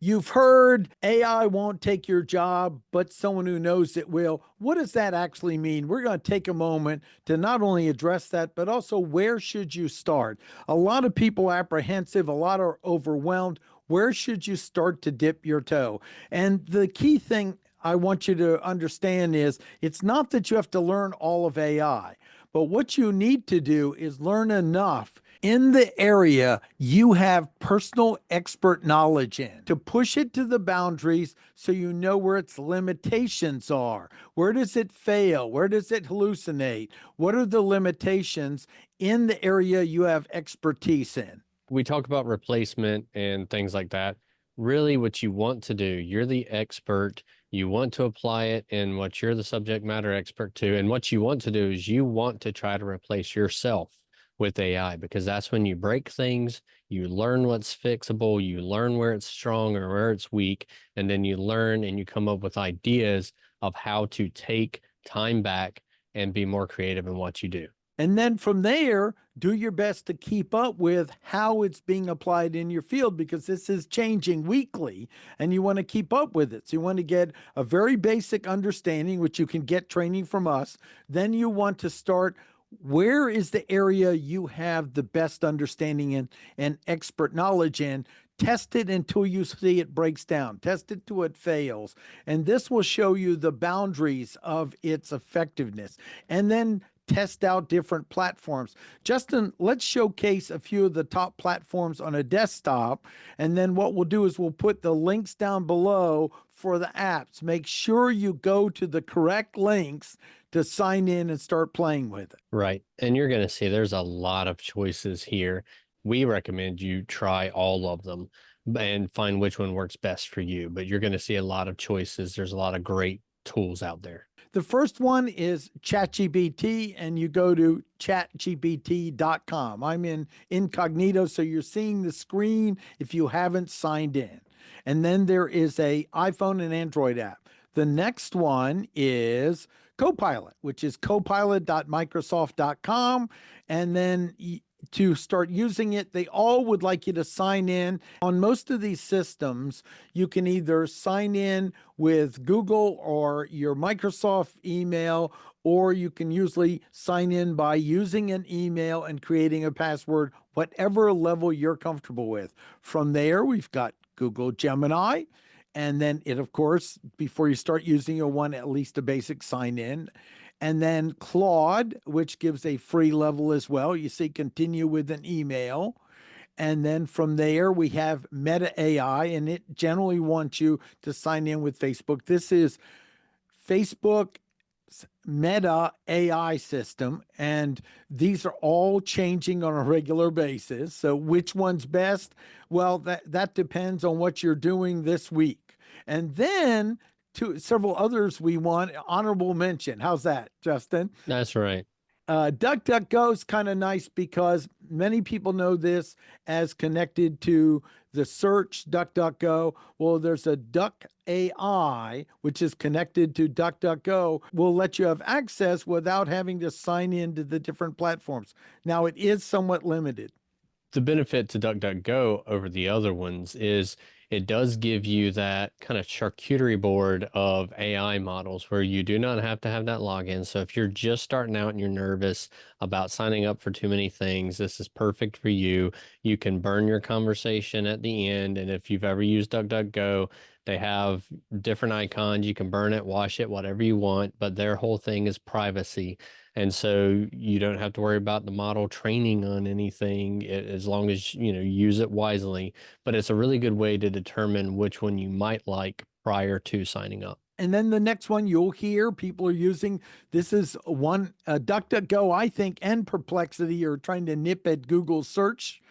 You've heard AI won't take your job, but someone who knows it will. What does that actually mean? We're going to take a moment to not only address that, but also where should you start? A lot of people are apprehensive, a lot are overwhelmed. Where should you start to dip your toe? And the key thing I want you to understand is it's not that you have to learn all of AI, but what you need to do is learn enough in the area you have personal expert knowledge in to push it to the boundaries so you know where its limitations are. Where does it fail? Where does it hallucinate? What are the limitations in the area you have expertise in? We talk about replacement and things like that. Really, what you want to do, you're the expert. You want to apply it in what you're the subject matter expert to. And what you want to do is you want to try to replace yourself with AI because that's when you break things, you learn what's fixable, you learn where it's strong or where it's weak, and then you learn and you come up with ideas of how to take time back and be more creative in what you do. And then from there, do your best to keep up with how it's being applied in your field because this is changing weekly and you want to keep up with it. So you want to get a very basic understanding, which you can get training from us. Then you want to start where is the area you have the best understanding in and expert knowledge in. Test it until you see it breaks down. Test it till it fails. And this will show you the boundaries of its effectiveness. And then test out different platforms. Justin, let's showcase a few of the top platforms on a desktop. And then what we'll do is we'll put the links down below for the apps. Make sure you go to the correct links to sign in and start playing with it. Right. And you're going to see there's a lot of choices here. We recommend you try all of them and find which one works best for you. But you're going to see a lot of choices. There's a lot of great tools out there. The first one is ChatGPT, and you go to chatgpt.com. I'm in incognito, so you're seeing the screen if you haven't signed in. And then there is a iPhone and Android app. The next one is Copilot, which is copilot.microsoft.com. And then to start using it, they all would like you to sign in. On most of these systems, you can either sign in with Google or your Microsoft email, or you can usually sign in by using an email and creating a password, whatever level you're comfortable with. From there, we've got Google Gemini. And then it, of course, before you start using your one, at least a basic sign in. And then Claude, which gives a free level as well. You see, continue with an email. And then from there, we have Meta AI, and it generally wants you to sign in with Facebook. This is Facebook Meta AI system, and these are all changing on a regular basis. So, which one's best? Well, that depends on what you're doing this week. And then to several others we want honorable mention. How's that, Justin? That's right. DuckDuckGo is kind of nice because many people know this as connected to the search DuckDuckGo. Well, there's a Duck AI, which is connected to DuckDuckGo, will let you have access without having to sign in to the different platforms. Now, it is somewhat limited. The benefit to DuckDuckGo over the other ones is it does give you that kind of charcuterie board of AI models where you do not have to have that login. So if you're just starting out and you're nervous about signing up for too many things, this is perfect for you. You can burn your conversation at the end. And if you've ever used DuckDuckGo, they have different icons. You can burn it, wash it, whatever you want, but their whole thing is privacy. And so you don't have to worry about the model training on anything as long as you use it wisely. But it's a really good way to determine which one you might like prior to signing up. And then the next one you'll hear people are using this is one DuckDuckGo, I think, and Perplexity are trying to nip at Google search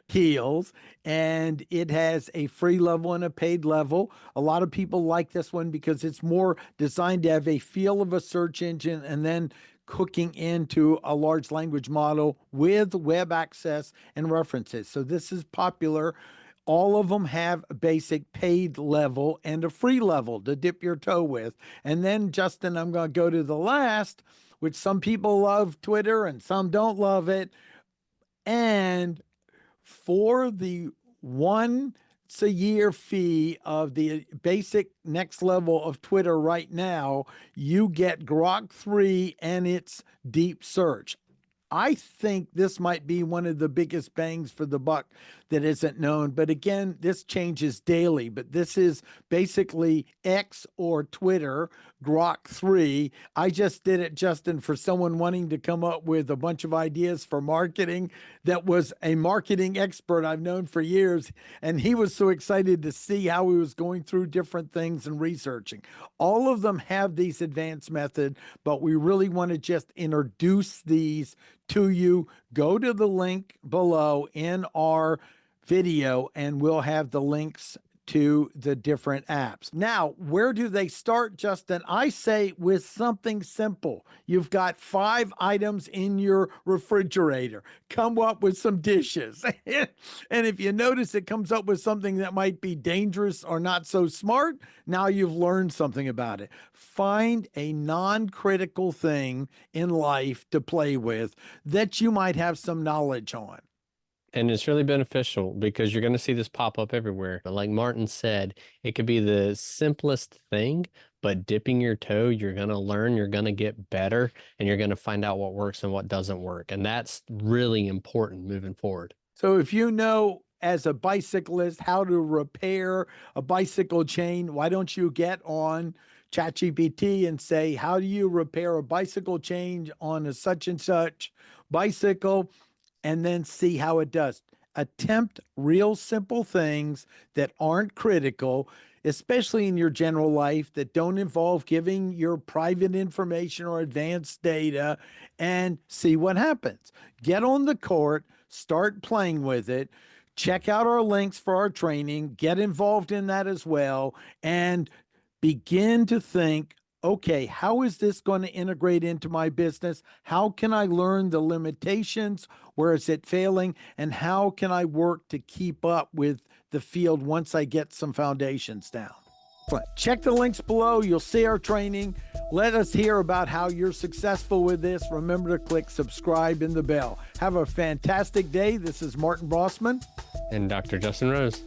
heels, and it has a free level and a paid level. A lot of people like this one because it's more designed to have a feel of a search engine and then cooking into a large language model with web access and references. So this is popular. All of them have a basic paid level and a free level to dip your toe with. And then, Justin, I'm going to go to the last, which some people love Twitter and some don't love it. And for the one $8 a year fee of the basic next level of Twitter right now, you get Grok 3 and its deep search. I think this might be one of the biggest bangs for the buck that isn't known. But again, this changes daily. But this is basically X or Twitter, Grok 3. I just did it, Justin, for someone wanting to come up with a bunch of ideas for marketing that was a marketing expert I've known for years. And he was so excited to see how he was going through different things and researching. All of them have these advanced methods, but we really want to just introduce these to you. Go to the link below in our video and we'll have the links to the different apps. Now, where do they start, Justin? I say with something simple. You've got 5 items in your refrigerator. Come up with some dishes. And if you notice it comes up with something that might be dangerous or not so smart, now you've learned something about it. Find a non-critical thing in life to play with that you might have some knowledge on. And it's really beneficial because you're going to see this pop up everywhere. But like Martin said, it could be the simplest thing, but dipping your toe, you're going to learn, you're going to get better, and you're going to find out what works and what doesn't work. And that's really important moving forward. So if you know as a bicyclist how to repair a bicycle chain, why don't you get on ChatGPT and say, how do you repair a bicycle chain on a such and such bicycle? And then see how it does. Attempt real simple things that aren't critical, especially in your general life, that don't involve giving your private information or advanced data, and see what happens. Get on the court, start playing with it, check out our links for our training, get involved in that as well, and begin to think, okay, how is this going to integrate into my business? How can I learn the limitations? Where is it failing? And how can I work to keep up with the field once I get some foundations down? Check the links below. You'll see our training. Let us hear about how you're successful with this. Remember to click subscribe and the bell. Have a fantastic day. This is Martin Brossman And Dr. Justin Rose.